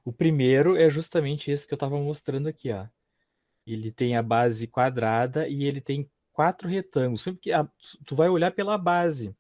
O primeiro é justamente esse que eu estava mostrando aqui, ó. Ele tem a base quadrada e ele tem 4 retângulos. Sempre que tu vai olhar pela base.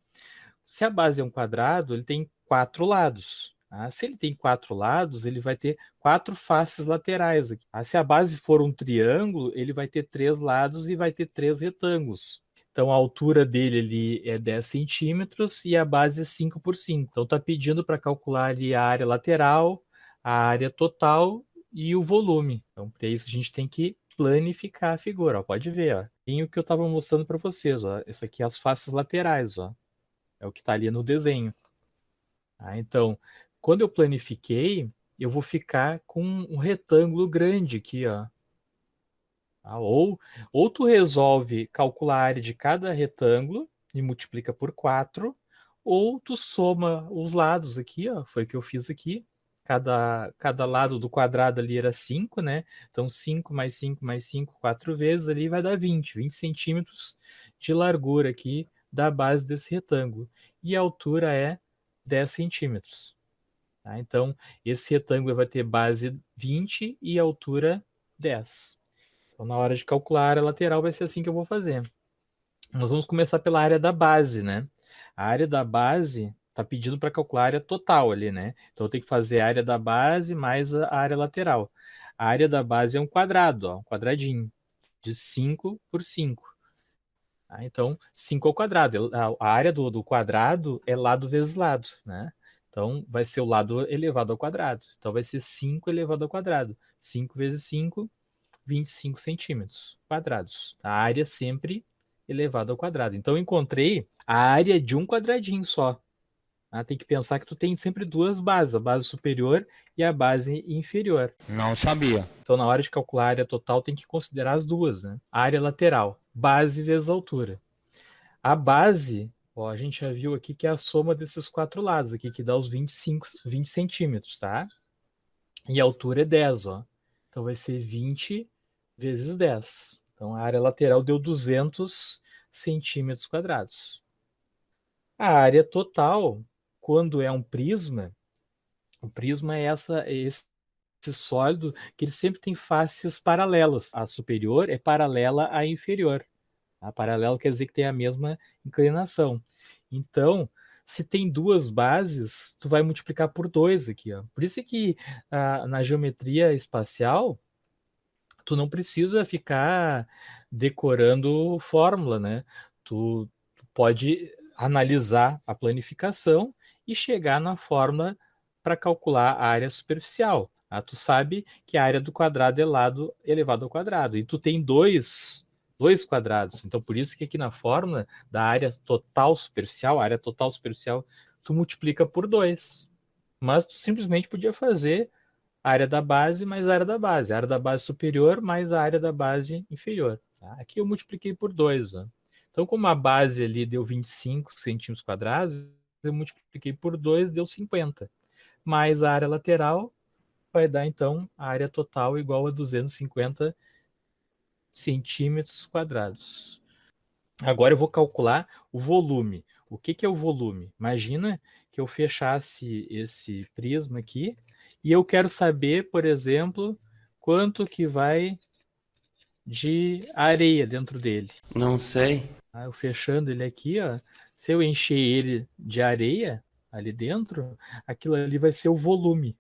Se a base é um quadrado, ele tem 4 lados. Tá? Se ele tem 4 lados, ele vai ter 4 faces laterais aqui. Tá? Se a base for um triângulo, ele vai ter 3 lados e vai ter 3 retângulos. Então a altura dele ali é 10 centímetros e a base é 5 por 5. Então está pedindo para calcular ali a área lateral, a área total e o volume. Então para isso a gente tem que planificar a figura. Ó. Pode ver, ó. Tem o que eu estava mostrando para vocês. Ó. Isso aqui é as faces laterais. Ó. É o que está ali no desenho. Então, quando eu planifiquei, eu vou ficar com um retângulo grande aqui, ó. Ou tu resolve calcular a área de cada retângulo e multiplica por 4, ou tu soma os lados aqui, ó. Foi o que eu fiz aqui. Cada lado do quadrado ali era 5, né? Então 5 mais 5 mais 5, 4 vezes ali vai dar 20 centímetros de largura aqui da base desse retângulo. E a altura é 10 centímetros. Tá? Então, esse retângulo vai ter base 20 e altura 10. Então, na hora de calcular a área lateral, vai ser assim que eu vou fazer. Nós vamos começar pela área da base, né? A área da base está pedindo para calcular a área total ali, né? Então, eu tenho que fazer a área da base mais a área lateral. A área da base é um quadrado, ó, um quadradinho, de 5 por 5. Tá? Então, 5 ao quadrado. A área do quadrado é lado vezes lado, né? Então, vai ser o lado elevado ao quadrado. Então, vai ser 5 elevado ao quadrado. 5 vezes 5, 25 centímetros quadrados. A área sempre elevada ao quadrado. Então, eu encontrei a área de um quadradinho só. Tá? Tem que pensar que tu tem sempre duas bases, a base superior e a base inferior. Não sabia. Então, na hora de calcular a área total, tem que considerar as duas, né? A área lateral, base vezes altura. A base, ó, a gente já viu aqui que é a soma desses 4 lados aqui, que dá os 20 centímetros, tá? E a altura é 10, ó. Então vai ser 20 vezes 10. Então a área lateral deu 200 centímetros quadrados. A área total, quando é um prisma, o prisma é esse sólido que ele sempre tem faces paralelas. A superior é paralela à inferior. A paralelo quer dizer que tem a mesma inclinação. Então, se tem duas bases, tu vai multiplicar por 2 aqui, ó. Por isso é que na geometria espacial, tu não precisa ficar decorando fórmula, né? Tu pode analisar a planificação e chegar na fórmula para calcular a área superficial. Tu sabe que a área do quadrado é lado elevado ao quadrado. E tu tem dois quadrados. Então, por isso que aqui na fórmula da área total superficial, a área total superficial, tu multiplica por 2. Mas tu simplesmente podia fazer a área da base mais a área da base. A área da base superior mais a área da base inferior. Tá? Aqui eu multipliquei por 2. Ó. Então, como a base ali deu 25 centímetros quadrados, eu multipliquei por 2, deu 50. Mais a área lateral vai dar, então, a área total igual a 250 centímetros quadrados. Agora eu vou calcular o volume. O que é o volume? Imagina que eu fechasse esse prisma aqui e eu quero saber, por exemplo, quanto que vai de areia dentro dele. Não sei. Eu fechando ele aqui, ó, se eu encher ele de areia ali dentro, aquilo ali vai ser o volume,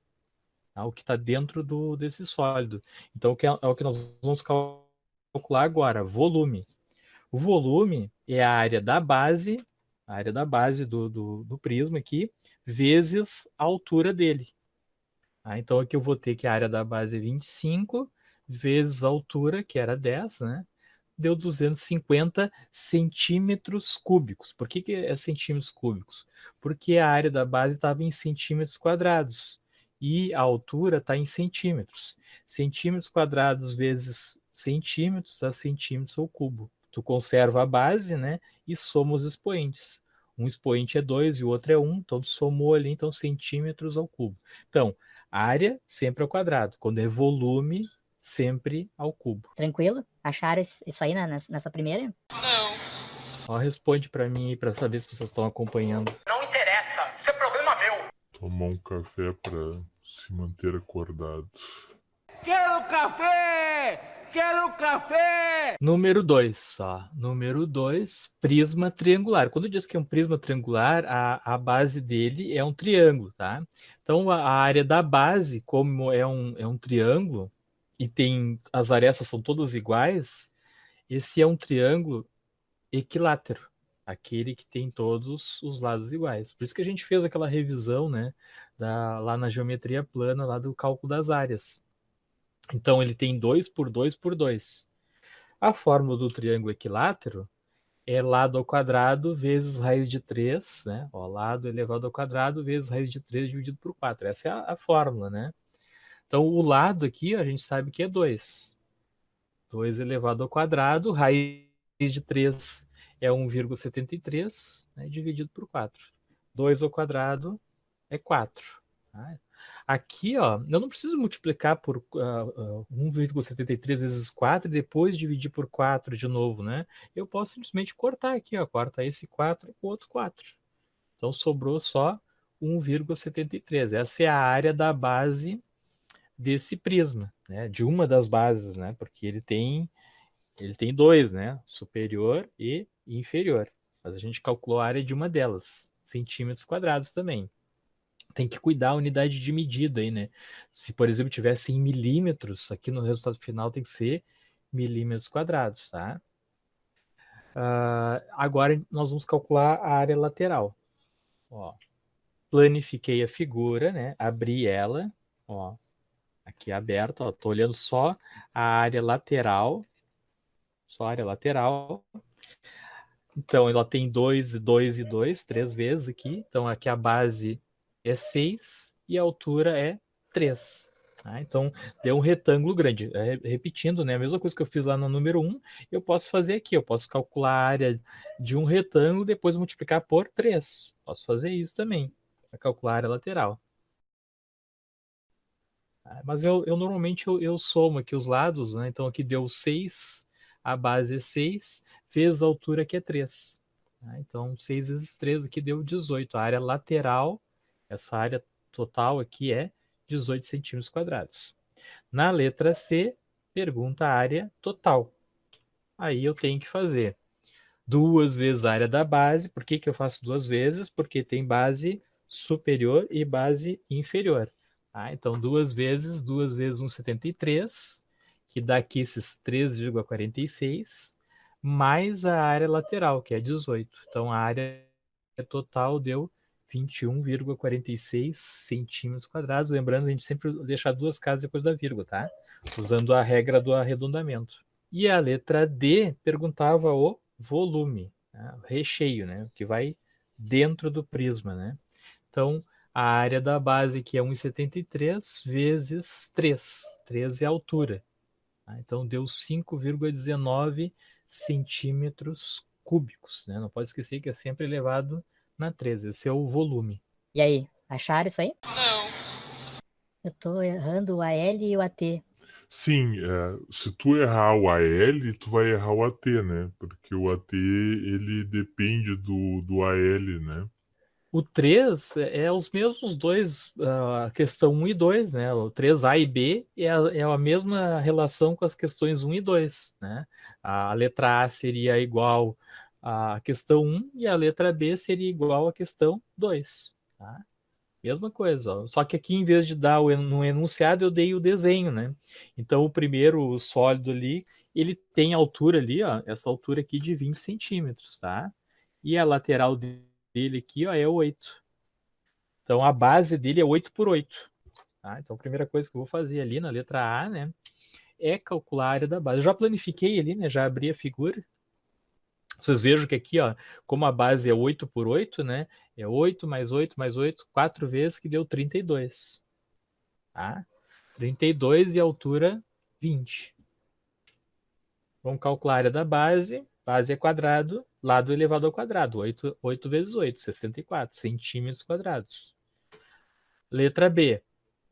tá? O que está dentro desse sólido. Então, é o que nós vamos calcular agora, volume. O volume é a área da base do prisma aqui, vezes a altura dele. Então aqui eu vou ter que a área da base é 25, vezes a altura, que era 10, né? Deu 250 centímetros cúbicos. Por que é centímetros cúbicos? Porque a área da base estava em centímetros quadrados e a altura está em centímetros. Centímetros quadrados vezes centímetros dá centímetros ao cubo. Tu conserva a base, né? E soma os expoentes. Um expoente é 2 e o outro é 1, então tu somou ali, então, centímetros ao cubo. Então, área sempre ao quadrado. Quando é volume, sempre ao cubo. Tranquilo? Acharam isso aí nessa primeira? Ó, responde para mim aí para saber se vocês estão acompanhando. Não interessa, isso é problema meu. tomar um café para se manter acordado. Quero café! Quero café! Número 2, ó. Número 2, prisma triangular. Quando diz que é um prisma triangular, a base dele é um triângulo, tá? Então, a área da base, como é um triângulo, e tem as arestas são todas iguais, esse é um triângulo equilátero, aquele que tem todos os lados iguais. Por isso que a gente fez aquela revisão, né, lá na geometria plana, lá do cálculo das áreas. Então, ele tem 2 por 2 por 2. A fórmula do triângulo equilátero é lado ao quadrado vezes raiz de 3, né? Ó, lado elevado ao quadrado vezes raiz de 3 dividido por 4. Essa é a fórmula, né? Então, o lado aqui, a gente sabe que é 2. 2 elevado ao quadrado, raiz de 3 é 1,73, né, dividido por 4. 2 ao quadrado é 4. Tá? Aqui, ó, eu não preciso multiplicar por 1,73 vezes 4 e depois dividir por 4 de novo, né? Eu posso simplesmente cortar aqui, ó, corta esse 4 com o outro 4. Então, sobrou só 1,73. Essa é a área da base desse prisma, né? De uma das bases, né? Porque ele tem dois, né? Superior e inferior. Mas a gente calculou a área de uma delas, centímetros quadrados também. Tem que cuidar a unidade de medida aí, né? Se, por exemplo, tivesse em milímetros, aqui no resultado final tem que ser milímetros quadrados, tá? Agora nós vamos calcular a área lateral. Ó, planifiquei a figura, né? Abri ela, ó, aqui aberta, ó, tô olhando só a área lateral, só a área lateral. Então, ela tem 2, 2 e 2, 3 vezes aqui. Então, aqui a base é 6 e a altura é 3. Tá? Então, deu um retângulo grande. Repetindo, né? A mesma coisa que eu fiz lá no número 1, eu posso fazer aqui. Eu posso calcular a área de um retângulo e depois multiplicar por 3. Posso fazer isso também, para calcular a área lateral. Mas eu normalmente eu somo aqui os lados, né? Então, aqui deu 6, a base é 6, vezes a altura que é 3. Então, 6 vezes 3 aqui deu 18. A área lateral, essa área total aqui é 18 centímetros quadrados. Na letra C, pergunta a área total. Aí eu tenho que fazer 2 vezes a área da base. Por que eu faço 2 vezes? Porque tem base superior e base inferior. Então, 2 vezes 1,73, que dá aqui esses 3,46, mais a área lateral, que é 18. Então, a área total deu 21,46 centímetros quadrados. Lembrando, a gente sempre deixa 2 casas depois da vírgula, tá? Usando a regra do arredondamento. E a letra D perguntava o volume, né? O recheio, né? O que vai dentro do prisma, né? Então, a área da base aqui é 1,73 vezes 3. 3 é a altura. Tá? Então, deu 5,19 centímetros cúbicos. Né? Não pode esquecer que é sempre elevado na 13. Esse é o volume. E aí, acharam isso aí? Não. Eu tô errando o AL e o AT. Sim, se tu errar o AL, tu vai errar o AT, né? Porque o AT, ele depende do AL, né? O 3 é os mesmos dois, a questão 1 e 2, né? O 3A e B é a mesma relação com as questões 1 e 2, né? A letra A seria igual à questão 1 e a letra B seria igual à questão 2, tá? Mesma coisa, ó. Só que aqui, em vez de dar no enunciado, eu dei o desenho, né? Então, o primeiro, o sólido ali, ele tem altura ali, ó, essa altura aqui de 20 centímetros, tá? E a lateral dele aqui, ó, é 8. Então, a base dele é 8 por 8. Tá? Então, a primeira coisa que eu vou fazer ali na letra A, né, é calcular a área da base. Eu já planifiquei ali, né, já abri a figura. Vocês vejam que aqui, ó, como a base é 8 por 8, né, é 8 mais 8 mais 8, 4 vezes, que deu 32. Tá? 32 e a altura 20. Vamos calcular a área da base. Base é quadrado, lado elevado ao quadrado. 8 vezes 8, 64 centímetros quadrados. Letra B.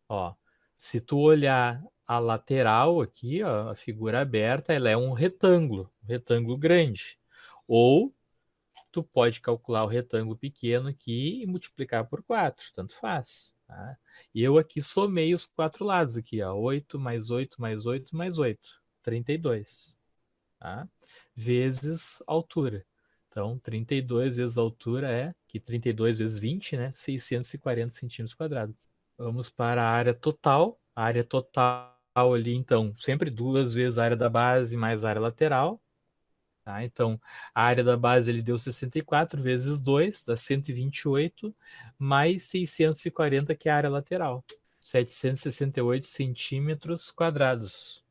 Ó, se tu olhar a lateral aqui, ó, a figura aberta, ela é um retângulo grande. Ou tu pode calcular o retângulo pequeno aqui e multiplicar por 4, tanto faz. Tá? E eu aqui somei os 4 lados aqui, ó, 8 mais 8 mais 8 mais 8, 32. Tá? Vezes altura. Então, 32 vezes a altura é, que 32 vezes 20, né? 640 centímetros quadrados. Vamos para a área total. A área total ali, então, sempre 2 vezes a área da base mais a área lateral. Tá? Então, a área da base ele deu 64 vezes 2, dá 128, mais 640, que é a área lateral. 768 centímetros quadrados.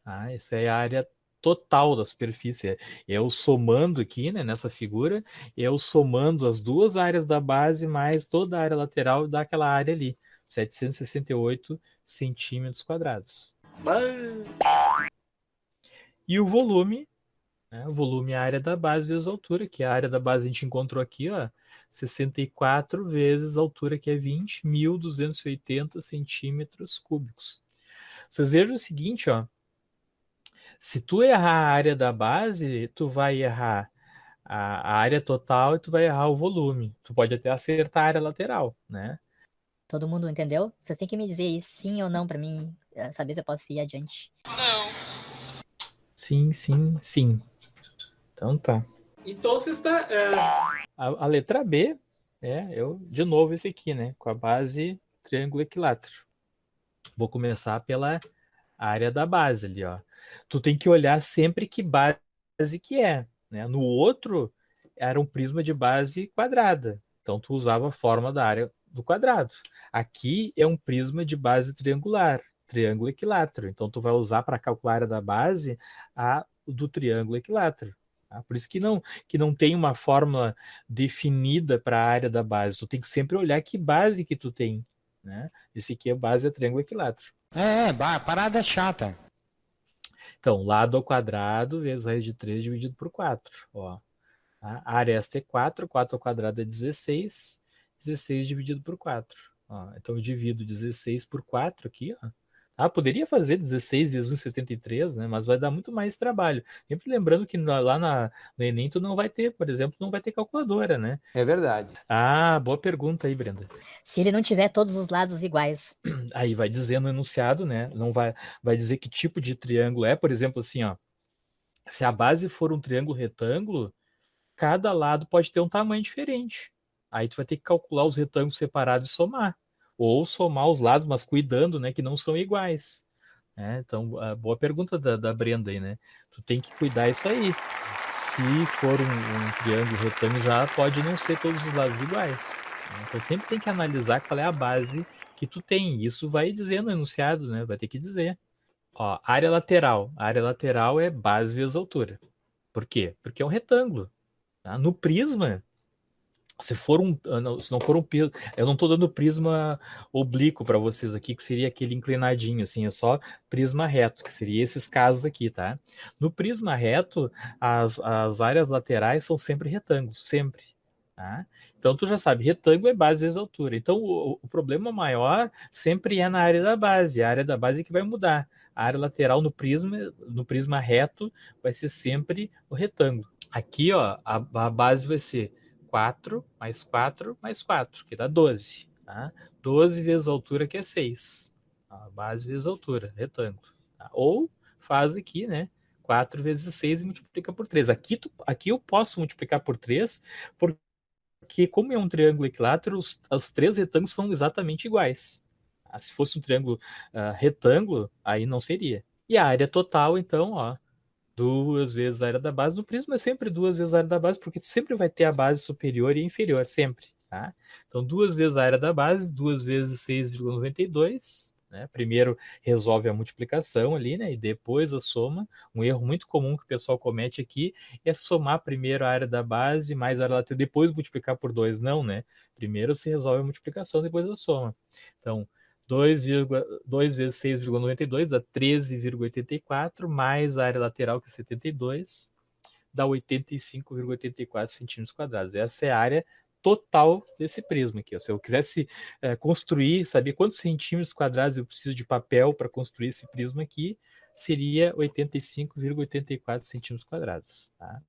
Tá? Essa é a área total da superfície. Eu somando aqui, né, nessa figura, eu somando as duas áreas da base mais toda a área lateral daquela área ali. 768 centímetros quadrados. E o volume, né, o volume é a área da base vezes a altura, que a área da base a gente encontrou aqui, ó, 64 vezes a altura, que é 20, 1.280 centímetros cúbicos. Vocês vejam o seguinte, ó, se tu errar a área da base, tu vai errar a área total e tu vai errar o volume. Tu pode até acertar a área lateral, né? Todo mundo entendeu? Vocês têm que me dizer sim ou não pra mim saber se eu posso ir adiante. Sim, sim, sim. Então tá. Então está. A letra B, de novo esse aqui, né? Com a base triângulo equilátero. Vou começar pela área da base ali, ó. Tu tem que olhar sempre que base que é, né? No outro era um prisma de base quadrada. Então tu usava a forma da área do quadrado. Aqui é um prisma de base triangular, triângulo equilátero. Então tu vai usar para calcular a área da base a do triângulo equilátero. Tá? Por isso que não tem uma fórmula definida para a área da base. Tu tem que sempre olhar que base que tu tem, né? Esse aqui é base é triângulo equilátero. Parada chata. Então, lado ao quadrado vezes raiz de 3 dividido por 4. Ó. A área esta é 4, 4 ao quadrado é 16, 16 dividido por 4. Ó. Então, eu divido 16 por 4 aqui, ó. Poderia fazer 16 vezes 1,73, né? Mas vai dar muito mais trabalho. Sempre lembrando que lá no Enem tu não vai ter, por exemplo, não vai ter calculadora, né? É verdade. Boa pergunta aí, Brenda. Se ele não tiver todos os lados iguais. Aí vai dizer no enunciado, né? Não vai dizer que tipo de triângulo é, por exemplo, assim, ó. Se a base for um triângulo retângulo, cada lado pode ter um tamanho diferente. Aí tu vai ter que calcular os retângulos separados e somar. Ou somar os lados, mas cuidando, né, que não são iguais. Então, boa pergunta da Brenda aí, né? Tu tem que cuidar isso aí. Se for um triângulo retângulo, já pode não ser todos os lados iguais. Então, sempre tem que analisar qual é a base que tu tem. Isso vai dizer no enunciado, né? Vai ter que dizer. Ó, área lateral. A área lateral é base vezes altura. Por quê? Porque é um retângulo. Tá? No prisma, se não for um prisma, eu não estou dando prisma oblíquo para vocês aqui, que seria aquele inclinadinho, assim, é só prisma reto, que seria esses casos aqui, tá? No prisma reto, as áreas laterais são sempre retângulos, sempre. Tá? Então tu já sabe, retângulo é base vezes altura. Então o problema maior sempre é na área da base, a área da base é que vai mudar. A área lateral no prisma reto vai ser sempre o retângulo. Aqui, ó, a base vai ser 4 mais 4 mais 4, que dá 12. Tá? 12 vezes a altura, que é 6. A base vezes a altura, retângulo. Tá? Ou faz aqui, né? 4 vezes 6 e multiplica por 3. Aqui eu posso multiplicar por 3, porque como é um triângulo equilátero, os 3 retângulos são exatamente iguais. Se fosse um triângulo retângulo, aí não seria. E a área total, então, ó, 2 vezes a área da base. No prisma é sempre 2 vezes a área da base, porque tu sempre vai ter a base superior e inferior, sempre. Tá? Então, 2 vezes a área da base, 2 vezes 6,92. Né? Primeiro resolve a multiplicação ali, né? E depois a soma. Um erro muito comum que o pessoal comete aqui é somar primeiro a área da base mais a área lateral, depois multiplicar por 2. Não, né? Primeiro se resolve a multiplicação, depois a soma. Então, 2 vezes 6,92 dá 13,84, mais a área lateral, que é 72, dá 85,84 centímetros quadrados. Essa é a área total desse prisma aqui. Se eu quisesse construir, saber quantos centímetros quadrados eu preciso de papel para construir esse prisma aqui, seria 85,84 centímetros quadrados. Tá?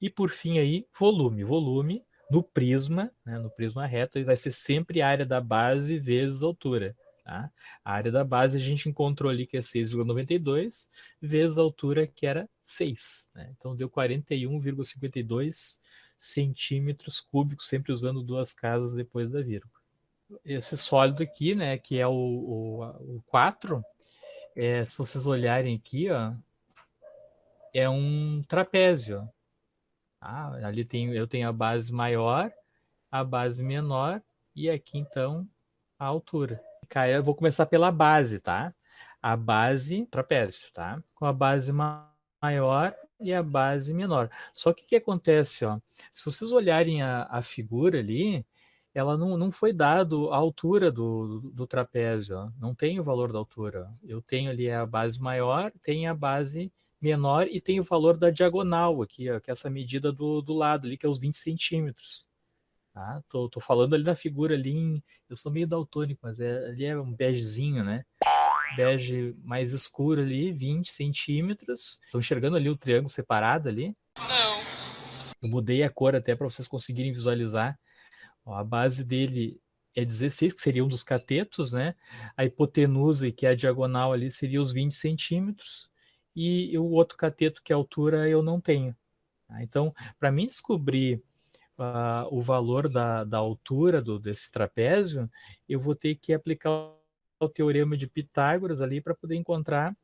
E por fim aí, volume. Volume no prisma, né, no prisma reto, vai ser sempre a área da base vezes a altura. Tá? A área da base a gente encontrou ali que é 6,92 vezes a altura que era 6. Né? Então deu 41,52 centímetros cúbicos, sempre usando duas casas depois da vírgula. Esse sólido aqui, né, que é o 4, se vocês olharem aqui, ó, é um trapézio. Tá? Ali eu tenho a base maior, a base menor e aqui então a altura. Cara, eu vou começar pela base, tá? A base, trapézio, tá? Com a base maior e a base menor. Só que o que acontece, ó? Se vocês olharem a figura ali, ela não foi dado a altura do trapézio, ó. Não tem o valor da altura. Eu tenho ali a base maior, tem a base menor e tem o valor da diagonal aqui, ó, que é essa medida do lado ali, que é os 20 centímetros. Tá? Tô falando ali da figura ali, eu sou meio daltônico, mas ali é um begezinho, né? Bege mais escuro ali, 20 centímetros. Estão enxergando ali o triângulo separado ali? Não. Eu mudei a cor até para vocês conseguirem visualizar. Ó, a base dele é 16, que seria um dos catetos, né? A hipotenusa, que é a diagonal ali, seria os 20 centímetros. E o outro cateto, que é a altura, eu não tenho. Tá? Então, para mim descobrir o valor da altura desse trapézio, eu vou ter que aplicar o teorema de Pitágoras ali para poder encontrar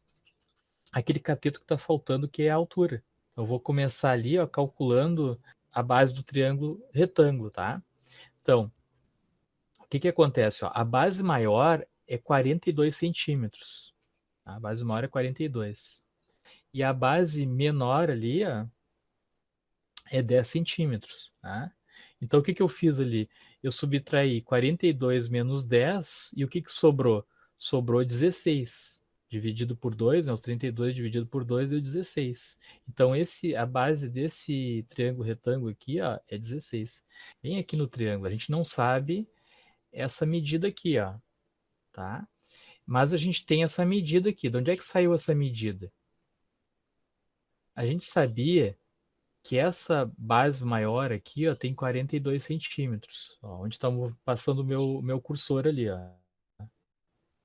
aquele cateto que está faltando, que é a altura. Eu vou começar ali, ó, calculando a base do triângulo retângulo, tá? Então, o que acontece? Ó? A base maior é 42 centímetros. Tá? A base maior é 42. E a base menor ali, ó, é 10 centímetros. Tá? Então, o que eu fiz ali? Eu subtraí 42 menos 10, e o que sobrou? Sobrou 16. Dividido por 2, né? Os 32 dividido por 2 deu 16. Então, a base desse triângulo retângulo aqui, ó, é 16. Vem aqui no triângulo, a gente não sabe essa medida aqui, ó, tá? Mas a gente tem essa medida aqui. De onde é que saiu essa medida? A gente sabia que essa base maior aqui, ó, tem 42 centímetros. Ó, onde está passando o meu cursor ali, ó.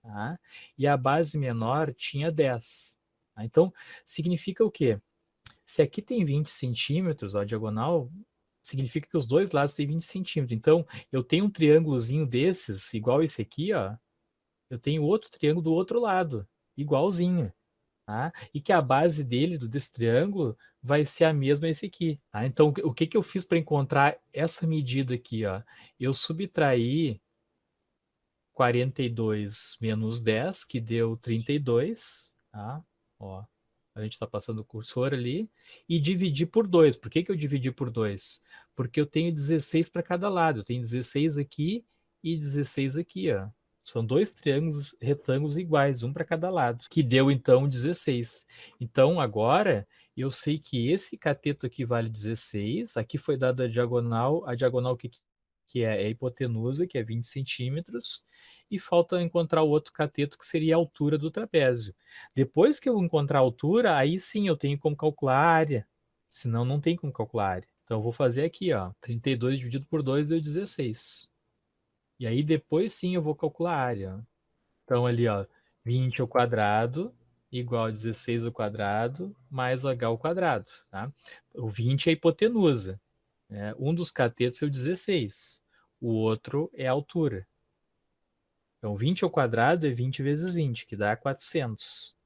Tá? E a base menor tinha 10. Tá? Então, significa o quê? Se aqui tem 20 centímetros, ó, a diagonal, significa que os dois lados têm 20 centímetros. Então, eu tenho um triângulozinho desses, igual esse aqui, ó. Eu tenho outro triângulo do outro lado, igualzinho. Tá? E que a base desse triângulo vai ser a mesma esse aqui. Tá? Então, o que eu fiz para encontrar essa medida aqui? Ó? Eu subtraí 42 menos 10, que deu 32. Tá? Ó, a gente está passando o cursor ali. E dividi por 2. Por que eu dividi por 2? Porque eu tenho 16 para cada lado. Eu tenho 16 aqui e 16 aqui. Ó. São dois triângulos retângulos iguais, um para cada lado, que deu então 16. Então agora eu sei que esse cateto aqui vale 16. Aqui foi dada a diagonal que é a hipotenusa, que é 20 centímetros. E falta encontrar o outro cateto, que seria a altura do trapézio. Depois que eu encontrar a altura, aí sim eu tenho como calcular a área. Senão não tem como calcular a área. Então eu vou fazer aqui, ó, 32 dividido por 2 deu 16. E aí depois sim eu vou calcular a área. Então ali, ó, 20 ao quadrado igual a 16 ao quadrado mais o h ao quadrado. Tá? O 20 é a hipotenusa. Né? Um dos catetos é o 16. O outro é a altura. Então 20 ao quadrado é 20 vezes 20, que dá 400.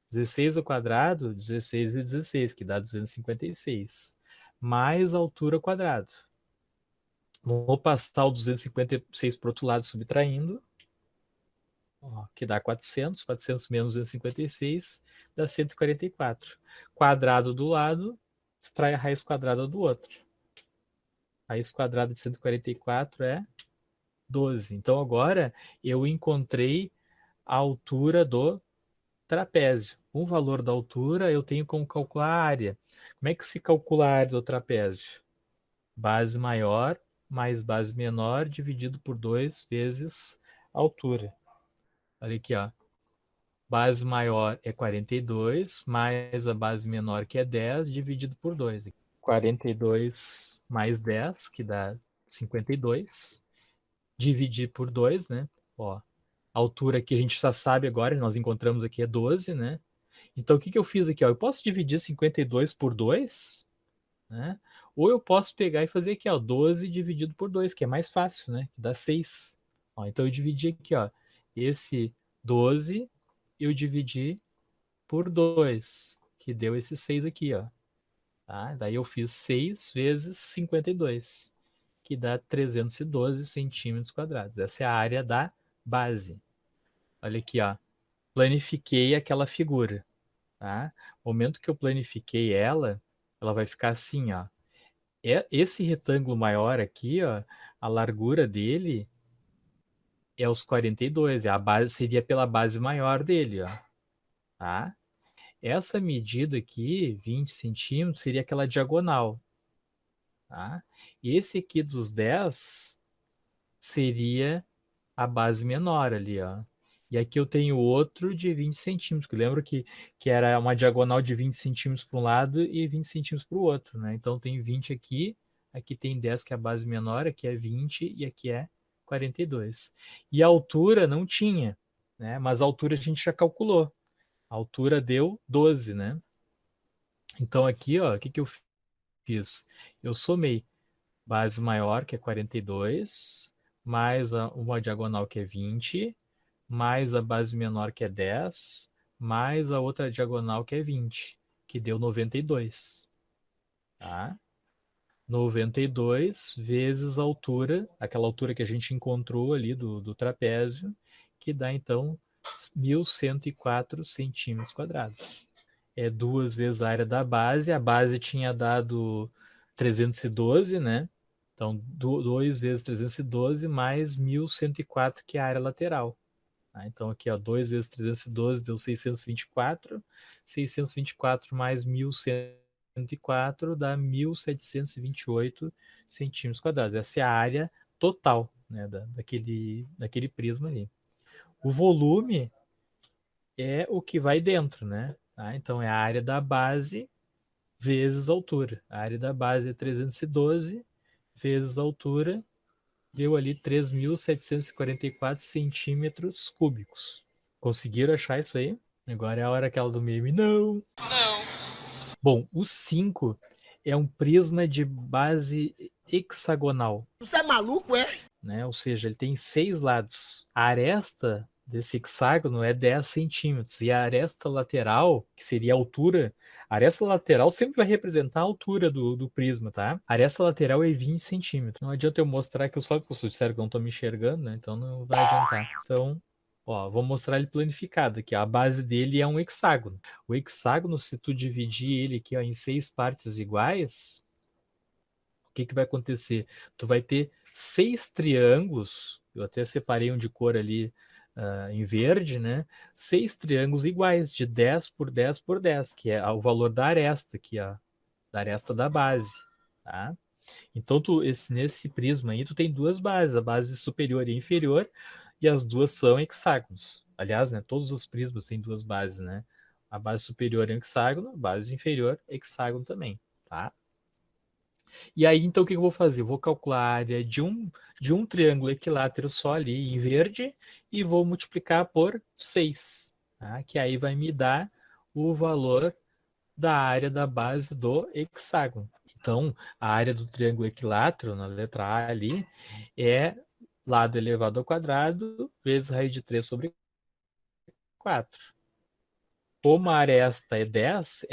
16 ao quadrado, 16 vezes 16, que dá 256. Mais a altura ao quadrado. Vou passar o 256 para o outro lado, subtraindo. Ó, que dá 400. 400 menos 256 dá 144. Quadrado do lado, extrai a raiz quadrada do outro. A raiz quadrada de 144 é 12. Então agora eu encontrei a altura do trapézio. O valor da altura eu tenho como calcular a área. Como é que se calcula a área do trapézio? Base maior mais base menor dividido por 2 vezes a altura. Olha aqui, ó. Base maior é 42, mais a base menor, que é 10, dividido por 2. 42 mais 10, que dá 52. Dividir por 2, né? Ó, a altura que a gente já sabe agora, nós encontramos aqui é 12, né? Então, o que eu fiz aqui? Ó? Eu posso dividir 52 por 2, né? Ou eu posso pegar e fazer aqui, ó, 12 dividido por 2, que é mais fácil, né? Que dá 6. Ó, então, eu dividi aqui, ó, esse 12, eu dividi por 2, que deu esse 6 aqui, ó. Tá? Daí eu fiz 6 vezes 52, que dá 312 centímetros quadrados. Essa é a área da base. Olha aqui, ó. Planifiquei aquela figura. Tá? No momento que eu planifiquei ela, ela vai ficar assim, ó. Esse retângulo maior aqui, ó, a largura dele é os 42. A base seria pela base maior dele, ó. Tá? Essa medida aqui, 20 centímetros, seria aquela diagonal. Tá? E esse aqui dos 10 seria a base menor ali, ó. E aqui eu tenho outro de 20 centímetros, que lembro que era uma diagonal de 20 centímetros para um lado e 20 centímetros para o outro, né? Então tem 20 aqui tem 10 que é a base menor, aqui é 20 e aqui é 42. E a altura não tinha, né? Mas a altura a gente já calculou. A altura deu 12, né? Então aqui, ó, o que eu fiz? Eu somei base maior, que é 42, mais uma diagonal, que é 20, mais a base menor, que é 10, mais a outra diagonal, que é 20, que deu 92. Tá? 92 vezes a altura, aquela altura que a gente encontrou ali do trapézio, que dá, então, 1.104 centímetros quadrados. É 2 vezes a área da base. A base tinha dado 312, né? Então, 2 vezes 312 mais 1.104, que é a área lateral. Tá? Então, aqui, ó, 2 vezes 312 deu 624. 624 mais 1.104 dá 1.728 centímetros quadrados. Essa é a área total, né, daquele prisma ali. O volume é o que vai dentro, né? Tá? Então, é a área da base vezes a altura. A área da base é 312 vezes a altura, deu ali 3.744 centímetros cúbicos. Conseguiram achar isso aí? Agora é a hora aquela do meme. Não! Bom, o 5 é um prisma de base hexagonal. Você é maluco, é? Né? Ou seja, ele tem 6 lados. A aresta desse hexágono é 10 centímetros. E a aresta lateral, que seria a altura, a aresta lateral sempre vai representar a altura do prisma, tá? A aresta lateral é 20 centímetros. Não adianta eu mostrar que eu só vocês disseram que não estou me enxergando, né? Então não vai adiantar. Então, ó, vou mostrar ele planificado aqui. A base dele é um hexágono. O hexágono, se tu dividir ele aqui, ó, em 6 partes iguais, o que vai acontecer? Tu vai ter 6 triângulos, eu até separei um de cor ali em verde, né? 6 triângulos iguais, de 10 por 10 por 10, que é o valor da aresta aqui, ó, da aresta da base, tá? Então, nesse prisma aí, tu tem duas bases, a base superior e inferior, e as duas são hexágonos. Aliás, né, todos os prismas têm duas bases, né? A base superior é um hexágono, a base inferior é hexágono também, tá? E aí, então, o que eu vou fazer? Eu vou calcular a área de um triângulo equilátero só ali em verde e vou multiplicar por 6, tá? Que aí vai me dar o valor da área da base do hexágono. Então, a área do triângulo equilátero, na letra A ali, é lado elevado ao quadrado vezes raiz de 3 sobre 4. Como a aresta é 10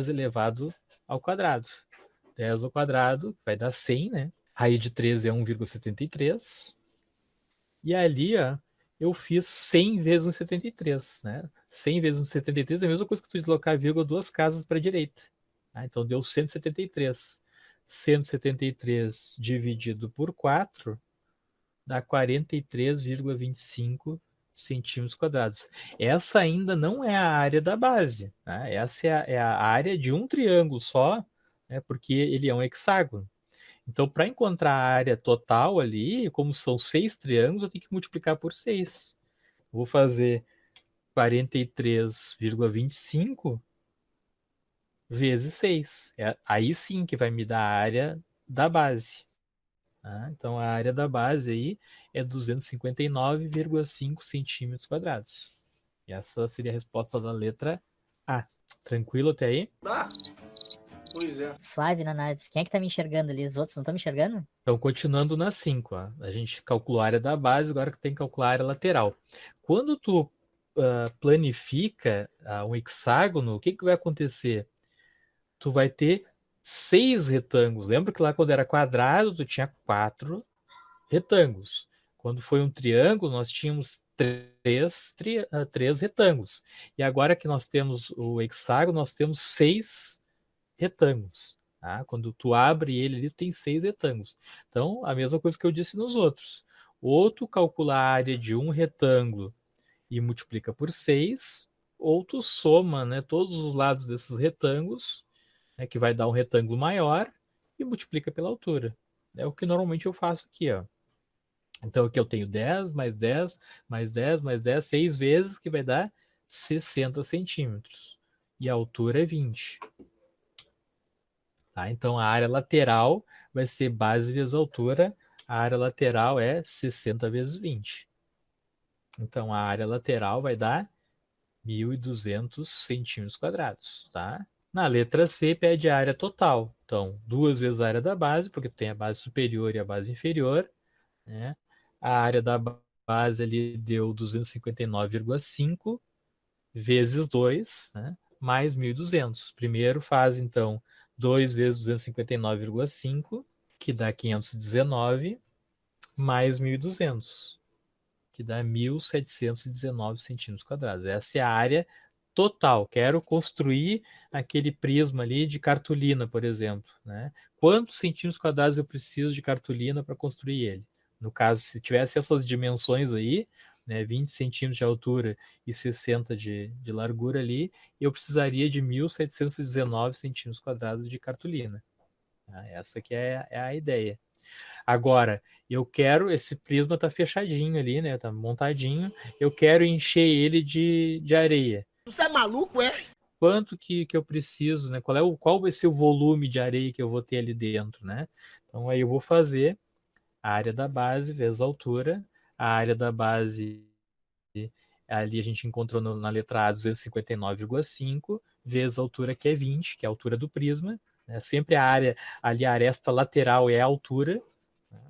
elevado ao quadrado. 10 ao quadrado vai dar 100, né? Raiz de 13 é 1,73. E ali, ó, eu fiz 100 vezes 1,73, né? 100 vezes 1,73 é a mesma coisa que tu deslocar a vírgula 2 casas para a direita. Tá? Então deu 173. 173 dividido por 4 dá 43,25 centímetros quadrados. Essa ainda não é a área da base. Tá? Essa é a área de um triângulo só, né, porque ele é um hexágono. Então, para encontrar a área total ali, como são 6 triângulos, eu tenho que multiplicar por 6. Vou fazer 43,25 vezes 6. Aí sim que vai me dar a área da base. Tá? Então, a área da base aí é 259,5 centímetros quadrados. E essa seria a resposta da letra A. Tranquilo até aí? Ah, pois é. Suave na nave. Quem é que tá me enxergando ali? Os outros não estão me enxergando? Então, continuando na 5, ó, a gente calculou a área da base, agora que tem que calcular a área lateral. Quando tu planifica um hexágono, o que vai acontecer? Tu vai ter 6 retângulos. Lembra que lá quando era quadrado, tu tinha 4 retângulos. Quando foi um triângulo, nós tínhamos 3 retângulos. E agora que nós temos o hexágono, nós temos 6 retângulos. Tá? Quando tu abre ele tem 6 retângulos. Então, a mesma coisa que eu disse nos outros. Ou tu calcula a área de um retângulo e multiplica por 6, ou tu soma, né, todos os lados desses retângulos, né, que vai dar um retângulo maior, e multiplica pela altura. É o que normalmente eu faço aqui, ó. Então aqui eu tenho 10, mais 10, mais 10, mais 10, 6 vezes, que vai dar 60 centímetros. E a altura é 20. Tá? Então a área lateral vai ser base vezes altura. A área lateral é 60 vezes 20. Então a área lateral vai dar 1.200 centímetros quadrados. Tá? Na letra C pede a área total. Então, 2 vezes a área da base, porque tem a base superior e a base inferior. Né? A área da base ali deu 259,5 vezes 2, né? Mais 1.200. Primeiro faz, então, 2 vezes 259,5, que dá 519, mais 1.200, que dá 1.719 centímetros quadrados. Essa é a área total. Quero construir aquele prisma ali de cartolina, por exemplo. Né? Quantos centímetros quadrados eu preciso de cartolina para construir ele? No caso, se tivesse essas dimensões aí, né, 20 centímetros de altura e 60 de largura ali, eu precisaria de 1.719 centímetros quadrados de cartolina. Essa que é a ideia. Agora, eu quero, esse prisma tá fechadinho ali, né? Tá montadinho. Eu quero encher ele de areia. Você é maluco, é? Quanto que eu preciso, né? Qual vai ser o volume de areia que eu vou ter ali dentro, né? Então aí eu vou fazer a área da base vezes a altura. A área da base ali a gente encontrou na letra A 259,5 vezes a altura que é 20, que é a altura do prisma. Né? Sempre a área ali, a aresta lateral é a altura, né?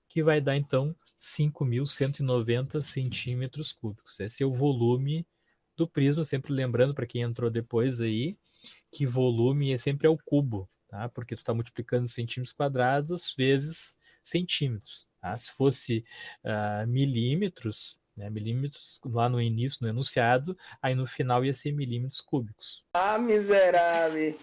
Que vai dar então 5.190 centímetros cúbicos. Esse é o volume do prisma, sempre lembrando para quem entrou depois aí, que volume sempre é o cubo, tá? Porque tu está multiplicando centímetros quadrados vezes centímetros. Tá? Se fosse milímetros, né, milímetros lá no início, no enunciado, aí no final ia ser milímetros cúbicos. Ah, miserável.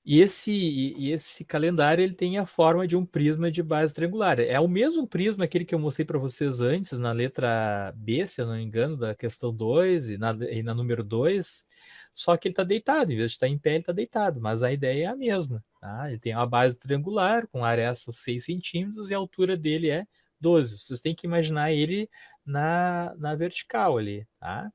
E esse calendário ele tem a forma de um prisma de base triangular. É o mesmo prisma, aquele que eu mostrei para vocês antes, na letra B, se eu não me engano, da questão 2 e na número 2, só que ele está deitado, em vez de estar em pé, ele está deitado, mas a ideia é a mesma. Tá? Ele tem uma base triangular, com aresta 6 centímetros, e a altura dele é 12. Vocês têm que imaginar ele na vertical ali. Tá?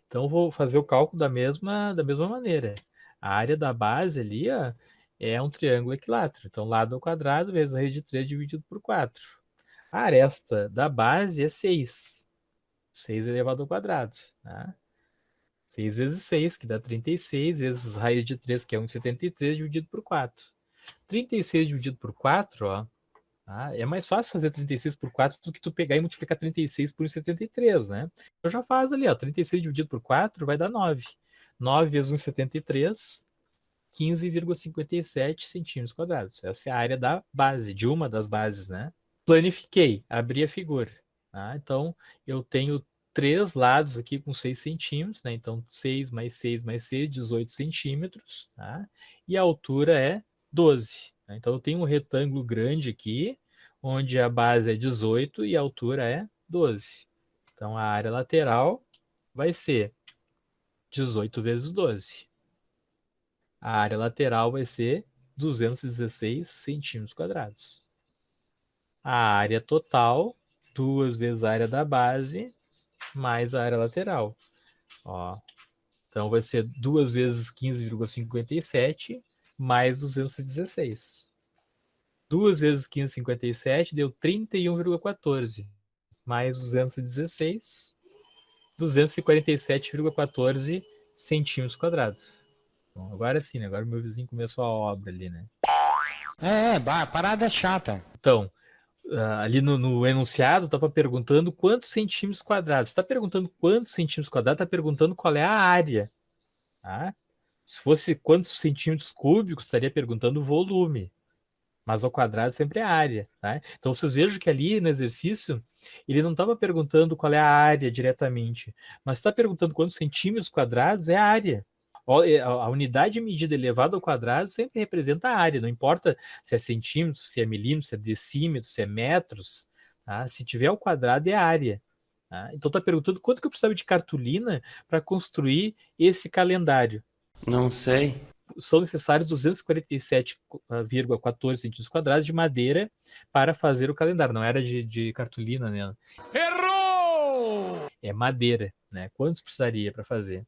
Então, eu vou fazer o cálculo da mesma maneira. A área da base ali, ó, é um triângulo equilátero. Então, lado ao quadrado vezes a raiz de 3 dividido por 4. A aresta da base é 6. 6 elevado ao quadrado. Tá? 6 vezes 6, que dá 36, vezes raiz de 3, que é 1,73, dividido por 4. 36 dividido por 4, ó, tá? É mais fácil fazer 36 por 4 do que tu pegar e multiplicar 36 por 1,73, né? Então já faz ali, ó, 36 dividido por 4 vai dar 9. 9 vezes 1,73, 15,57 centímetros quadrados. Essa é a área da base, de uma das bases, né? Planifiquei, abri a figura. Tá? Então, eu tenho 3 lados aqui com 6 centímetros, né? Então, 6 mais 6 mais 6, 18 centímetros. Tá? E a altura é 12. Né? Então, eu tenho um retângulo grande aqui, onde a base é 18 e a altura é 12. Então, a área lateral vai ser 18 vezes 12. A área lateral vai ser 216 centímetros quadrados. A área total, 2 vezes a área da base, mais a área lateral. Ó. Então vai ser 2 vezes 15,57 mais 216. 2 vezes 15,57 deu 31,14 mais 216, 247,14 centímetros quadrados. Bom, agora sim, né? Agora o meu vizinho começou a obra ali, né? Parada chata. Então, ali no enunciado, estava perguntando quantos centímetros quadrados. Se está perguntando quantos centímetros quadrados, está perguntando qual é a área. Tá? Se fosse quantos centímetros cúbicos, estaria perguntando o volume. Mas ao quadrado sempre é a área. Tá? Então, vocês vejam que ali no exercício, ele não estava perguntando qual é a área diretamente, mas está perguntando quantos centímetros quadrados é a área. A unidade de medida elevada ao quadrado sempre representa a área, não importa se é centímetros, se é milímetros, se é decímetros, se é metros. Tá? Se tiver ao quadrado, é a área. Tá? Então, está perguntando quanto que eu precisava de cartolina para construir esse calendário. Não sei. São necessários 247,14 centímetros quadrados de madeira para fazer o calendário. Não era de cartolina, né? Errou! É madeira, né? Quantos precisaria para fazer?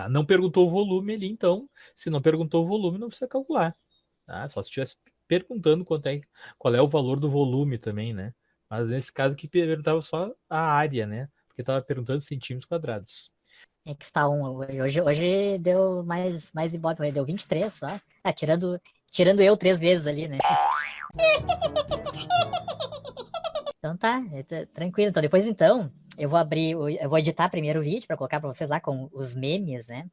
Não perguntou o volume ali, então, se não perguntou o volume, não precisa calcular. Tá? Só se estivesse perguntando qual é o valor do volume também, né? Mas nesse caso que perguntava só a área, né? Porque estava perguntando centímetros quadrados. É que está hoje deu mais ibope, deu 23 só. Tirando eu 3 vezes ali, né? Então tá, tranquilo. Então depois eu vou editar primeiro o vídeo pra colocar pra vocês lá com os memes, né?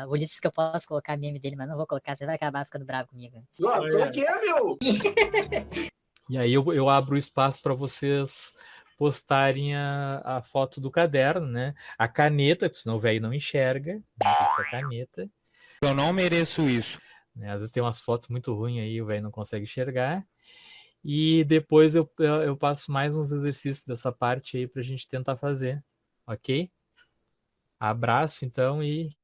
O Ulisses que eu posso colocar meme dele, mas não vou colocar, você vai acabar ficando bravo comigo. Como que é, meu? E aí eu abro o espaço para vocês postarem a foto do caderno, né? A caneta, porque senão o velho não enxerga, né? Tem que ser a caneta. Eu não mereço isso. Né? Às vezes tem umas fotos muito ruins aí, o velho não consegue enxergar. E depois eu passo mais uns exercícios dessa parte aí pra gente tentar fazer, ok? Abraço então e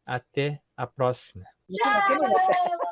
até a próxima. Tchau!